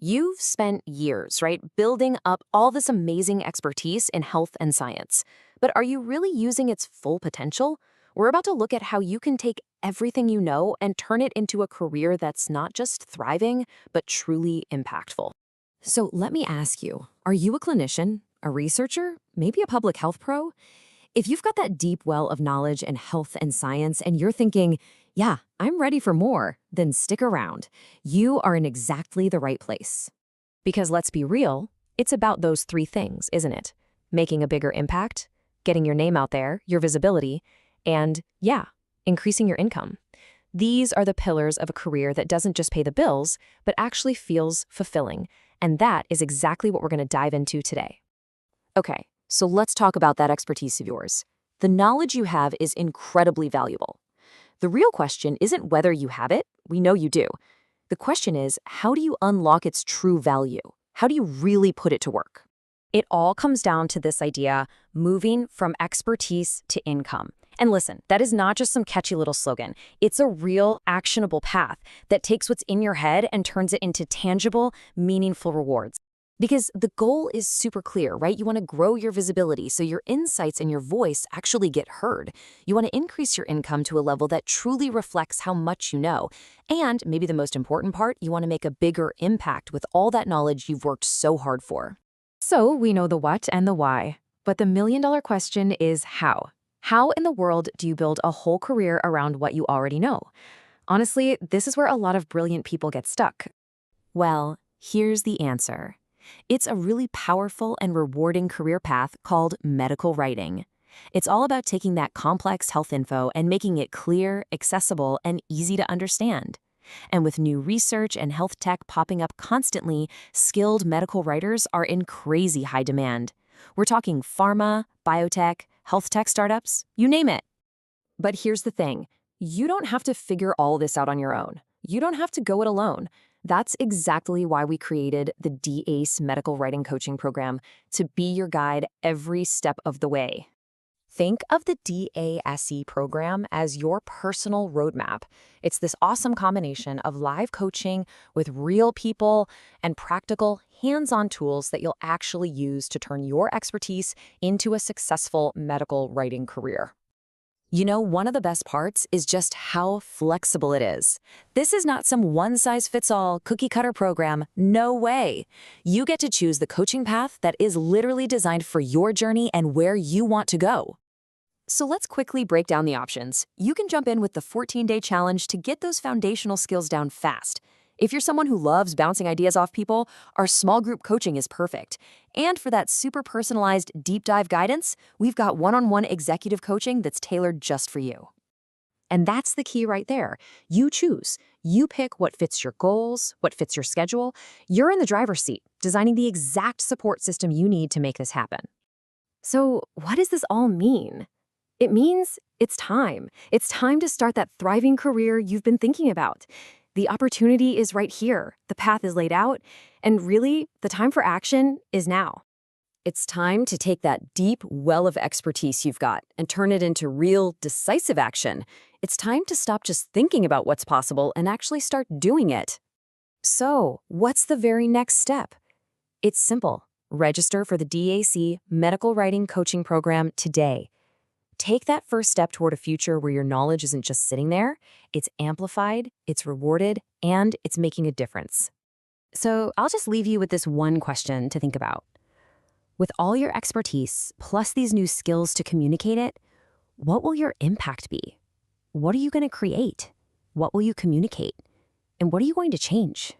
You've spent years, right, building up all this amazing expertise in health and science. But are you really using its full potential? We're about to look at how you can take everything you know and turn it into a career that's not just thriving, but truly impactful. So let me ask you, are you a clinician, a researcher, maybe a public health pro? If you've got that deep well of knowledge in health and science and you're thinking, yeah, I'm ready for more, then stick around. You are in exactly the right place. Because let's be real, it's about those three things, isn't it? Making a bigger impact, getting your name out there, your visibility, and, yeah, increasing your income. These are the pillars of a career that doesn't just pay the bills, but actually feels fulfilling. And that is exactly what we're going to dive into today. Okay, so let's talk about that expertise of yours. The knowledge you have is incredibly valuable. The real question isn't whether you have it, we know you do. The question is, how do you unlock its true value? How do you really put it to work? It all comes down to this idea, moving from expertise to income. And listen, that is not just some catchy little slogan. It's a real, actionable path that takes what's in your head and turns it into tangible, meaningful rewards. Because the goal is super clear, right? You want to grow your visibility so your insights and your voice actually get heard. You want to increase your income to a level that truly reflects how much you know. And maybe the most important part, you want to make a bigger impact with all that knowledge you've worked so hard for. So we know the what and the why, but the million-dollar question is how? How in the world do you build a whole career around what you already know? Honestly, this is where a lot of brilliant people get stuck. Well, here's the answer. It's a really powerful and rewarding career path called medical writing. It's all about taking that complex health info and making it clear, accessible, and easy to understand. And with new research and health tech popping up constantly, skilled medical writers are in crazy high demand. We're talking pharma, biotech, health tech startups, you name it. But here's the thing. You don't have to figure all this out on your own. You don't have to go it alone. That's exactly why we created the DACE Medical Writing Coaching Program, to be your guide every step of the way. Think of the DASE program as your personal roadmap. It's this awesome combination of live coaching with real people and practical, hands-on tools that you'll actually use to turn your expertise into a successful medical writing career. You know, one of the best parts is just how flexible it is. This is not some one-size-fits-all cookie-cutter program. No way. You get to choose the coaching path that is literally designed for your journey and where you want to go. So let's quickly break down the options. You can jump in with the 14-day challenge to get those foundational skills down fast. If you're someone who loves bouncing ideas off people, our small group coaching is perfect. And for that super personalized deep dive guidance, we've got one-on-one executive coaching that's tailored just for you. And that's the key right there. You choose. You pick what fits your goals, what fits your schedule. You're in the driver's seat, designing the exact support system you need to make this happen. So what does this all mean? It means it's time. It's time to start that thriving career you've been thinking about. The opportunity is right here. The path is laid out. And really, the time for action is now. It's time to take that deep well of expertise you've got and turn it into real, decisive action. It's time to stop just thinking about what's possible and actually start doing it. So, what's the very next step? It's simple. Register for the DAC Medical Writing Coaching Program today. Take that first step toward a future where your knowledge isn't just sitting there, it's amplified, it's rewarded, and it's making a difference. So I'll just leave you with this one question to think about. With all your expertise, plus these new skills to communicate it, what will your impact be? What are you going to create? What will you communicate? And what are you going to change?